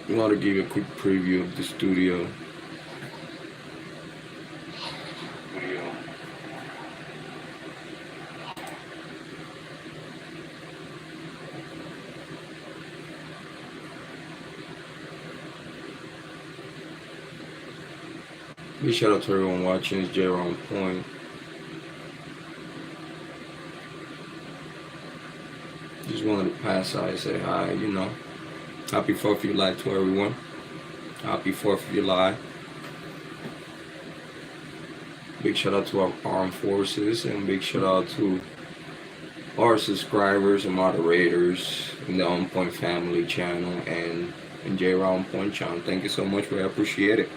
I want to give you a quick preview of the studio. Big shout out to everyone watching. It's Jrod on Point. Just wanted to pass by and say hi, Happy 4th of July to everyone. Happy 4th of July. Big shout out to our armed forces and big shout out to our subscribers and moderators in the On Point Family channel and Jrod on Point channel. Thank you so much. We appreciate it.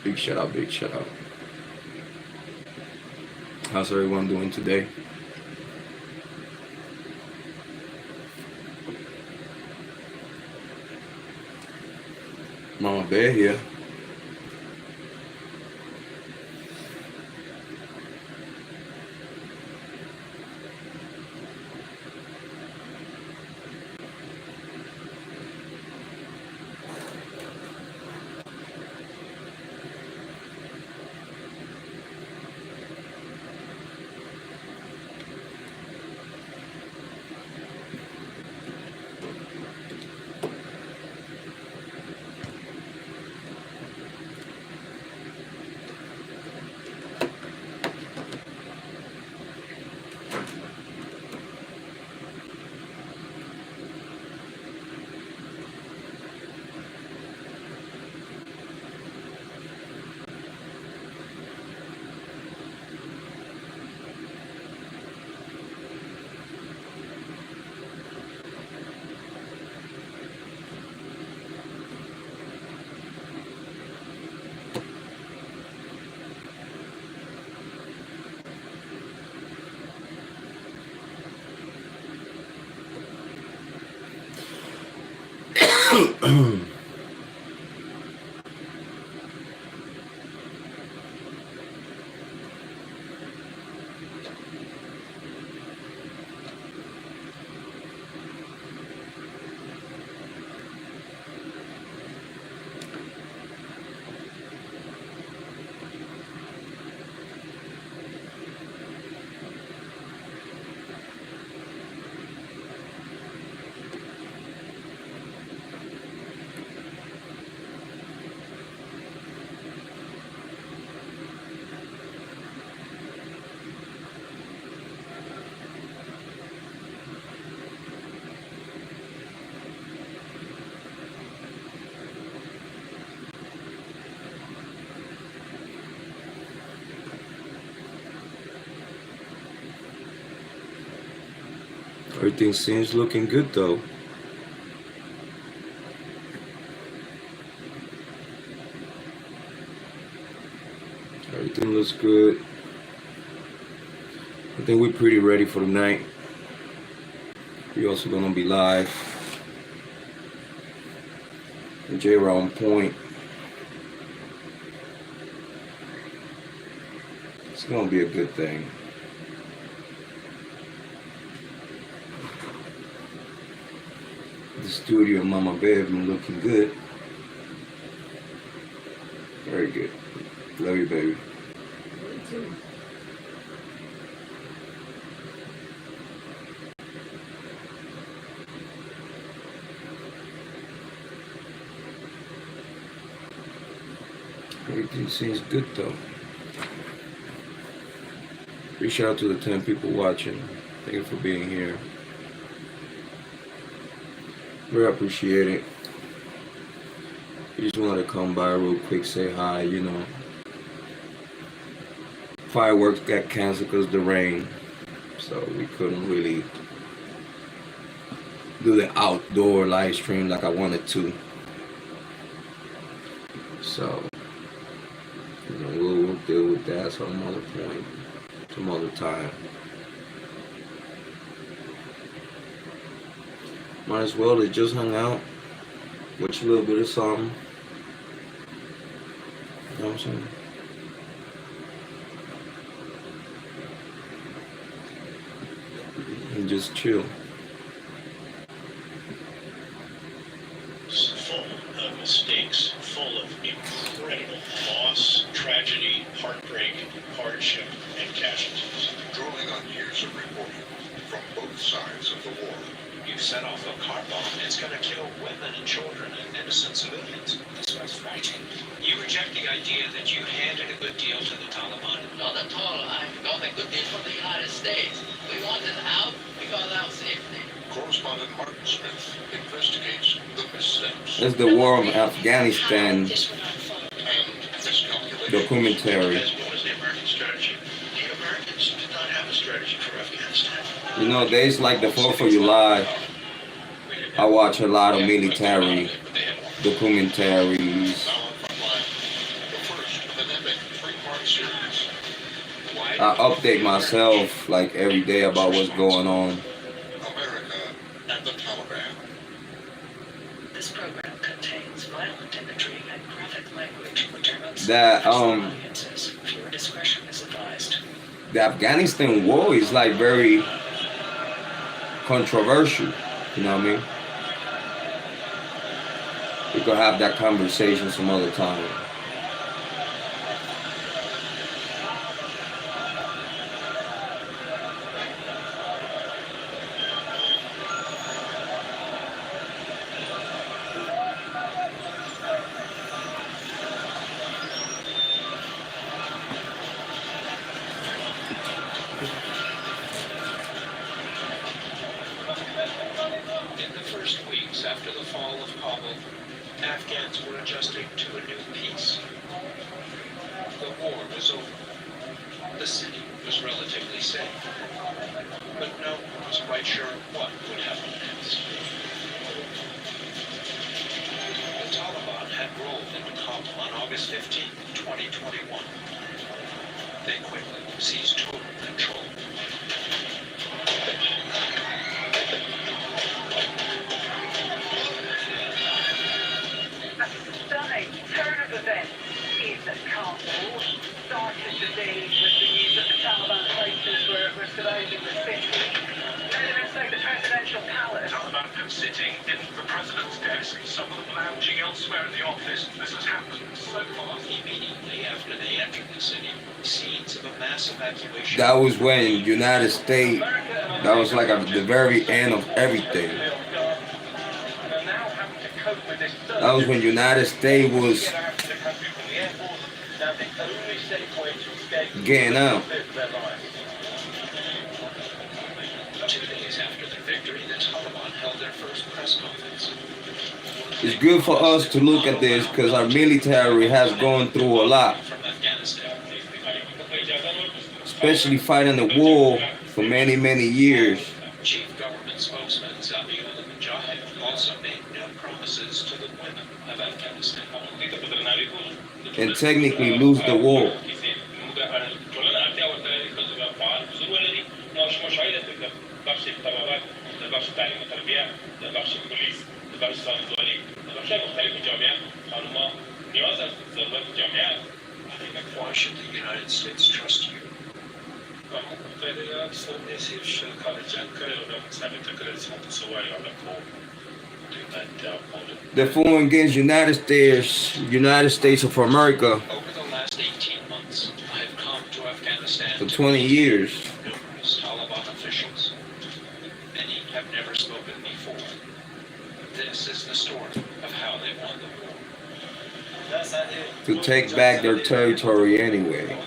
Big shout out, big shout out. How's everyone doing today? Mama Bear here. Everything seems looking good though. Everything looks good. I think we're pretty ready for the night. We're also gonna be live. Jrod on Point. It's gonna be a good thing. The studio and Mama Bear have been looking good. Very good. Love you, baby. Everything seems good though. Big shout out to the 10 people watching. Thank you for being here. We appreciate it. We just wanted to come by real quick, say hi, Fireworks got canceled because of the rain, so we couldn't really do the outdoor live stream like I wanted to. So, we'll deal with that some other point, some other time. Might as well, they just hung out, watch a little bit of something. You know what I'm saying? And just chill. both sides of the war. You set off a car bomb, it's going to kill women and children and innocent civilians. This was frightening. You reject the idea that you handed a good deal to the Taliban? Not at all. I got a good deal from the United States. We wanted out, we got out safely. Correspondent Martin Smith investigates the missteps. It's the war of Afghanistan And miscalculation. documentary. What was the American strategy? The Americans did not have a strategy for Afghanistan. You know, days like the 4th of July, I watch a lot of military documentaries. I update myself like every day about what's going on. America and the Taliban. This program contains violent imagery and graphic language which are not That audiences. Viewer discretion is advised. the Afghanistan war is like very controversial. You know what I mean? We could have that conversation some other time. In the first weeks after the fall of Kabul, Afghans were adjusting to a new peace. The war was over. The city was relatively safe. But no one was quite sure what would happen next. The Taliban had rolled into Kabul on August 15, 2021. They quickly seized total control. Stunning turn of events in Kabul started today with the news that the Taliban places were surviving the city. They're inside the presidential palace. Taliban been sitting in the president's desk, some of them lounging elsewhere in the office. This has happened so fast. Immediately after they entered the city, scenes of a mass evacuation. That was when United States, that was like at the very end of everything. That was when United States was getting out. 2 days after the victory, the Taliban held their first press conference. It's good for us to look at this because our military has gone through a lot, From Afghanistan. especially fighting the war for many, many years. Chief government spokesman Zabiullah Mujahid also made no promises to the women of Afghanistan. And technically lose the war. Why should the United States trust you? The foreign against United States of America Over the last 18 months, I have come to Afghanistan for to 20 years. numerous Taliban officials. Many have never spoken before. This is the story of how they won the war. To take back their territory anyway.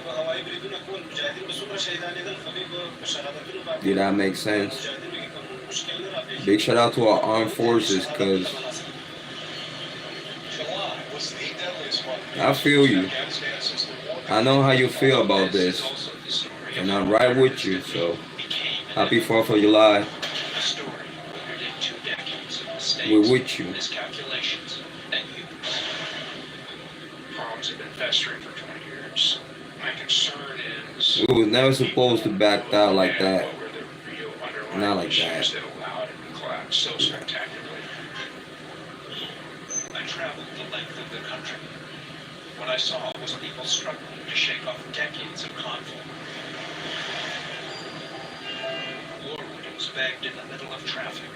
Did that make sense? Big shout out to our armed forces because I feel you. I know how you feel about this. And I'm right with you, so happy 4th of July. A story rooted in 2 decades of mistakes, We're with you. miscalculations, and hubris. Problems have been festering for 20 years. My concern is We was never supposed to back out like that. what were the real underlying Not like issues that. that allowed it to collapse so spectacularly. I traveled the length of the country. What I saw was people struggling to shake off decades of conflict. War widows begged in the middle of traffic,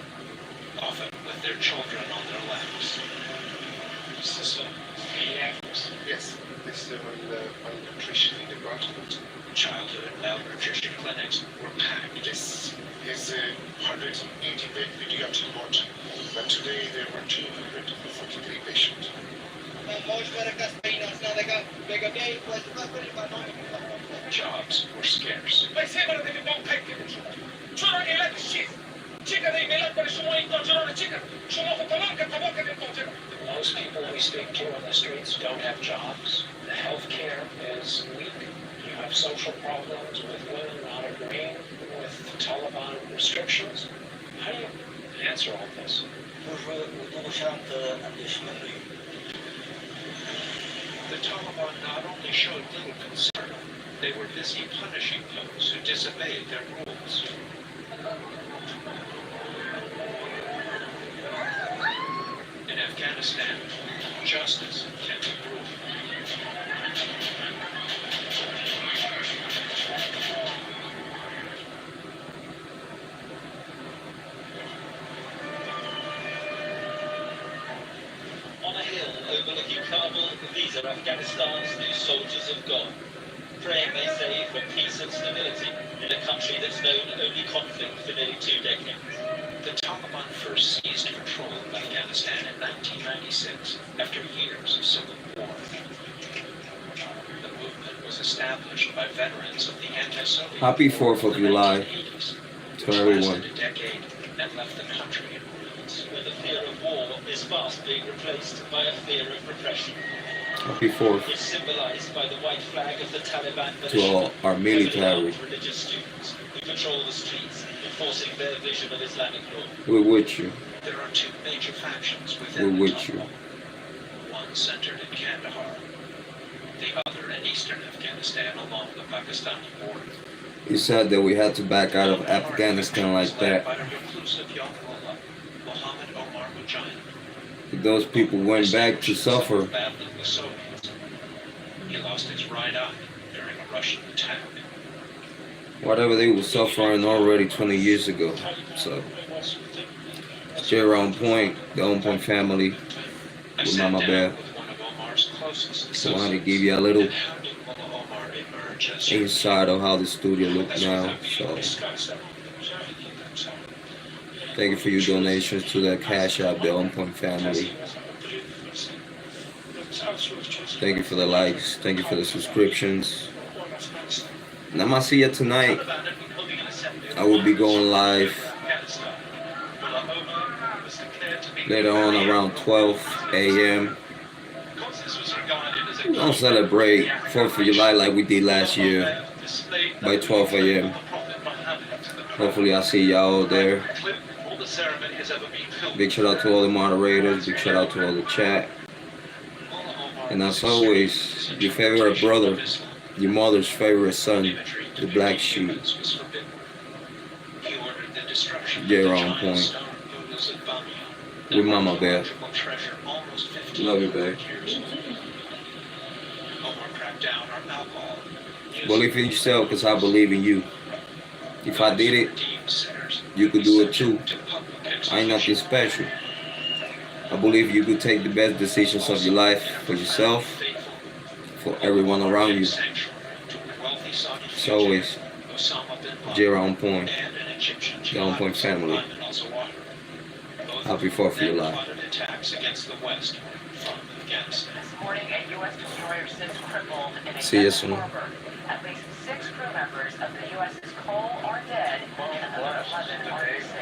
often with their children on their laps. Is this a pediatrics? Yes, this is malnutrition department. Childhood malnutrition clinics were packed. Yes, it's a 180-bed pediatric ward, but today there were 243 patients. Jobs were scarce. Most people we speak to on the streets don't have jobs. The health care is weak. You have social problems with women not agreeing with the Taliban restrictions. How do you answer all this? The Taliban not only showed little concern, they were busy punishing those who disobeyed their rules. In Afghanistan, justice can be brutal. On a hill overlooking Kabul, these are Afghanistan's new soldiers of God, praying, they say, for peace and stability in a country that's known only conflict for nearly 2 decades. The Taliban first seized control of Afghanistan in 1996 after years of civil war. The movement was established by veterans of the anti-Soviet Happy war 4th of in the July 1980s, to which everyone. lasted a decade and left the country in ruins. Where the fear of war is fast being replaced by a fear of repression. Happy 4th It's symbolized by the white flag of the Taliban to all our military. religious students who control the streets, enforcing their vision of Islamic law. We're with you. There are two major factions within We're the with you. Taliban. One centered in Kandahar, the other in eastern Afghanistan along the Pakistani border. He said that we had to back out of Afghanistan like that. By a reclusive young mullah, Muhammad Omar Mujahid. Those people went back to suffer. Badly with Soviets. He lost his right eye during a Russian attack. Whatever they were suffering already 20 years ago. So, Jrod on point, the On Point family, I with sat Mama down Bear. with one of Omar's closest I wanted to associates. give you a little And how did Mullah Omar emerge as insight of how the studio looks now. So, thank you for your donations to the Cash App, the On Point family. Thank you for the likes. Thank you for the subscriptions. And I'm gonna see you tonight. I will be going live later on around 12 a.m. We're gonna celebrate 4th of July like we did last year by 12 a.m. Hopefully I'll see y'all there. Big shout out to all the moderators. Big shout out to all the chat. And as always, your favorite brother, your mother's favorite son, the black sheep. Jrod on point. With Mama Bear. Love you, babe. Believe in yourself, because I believe in you. If I did it, you could do it too. I ain't nothing special. I believe you could take the best decisions of your life for yourself, for everyone around you. It's always Jrod on point, the On Point family. Happy 4th of July. This morning, a U.S. destroyer sits crippled in a See you soon. Kohberger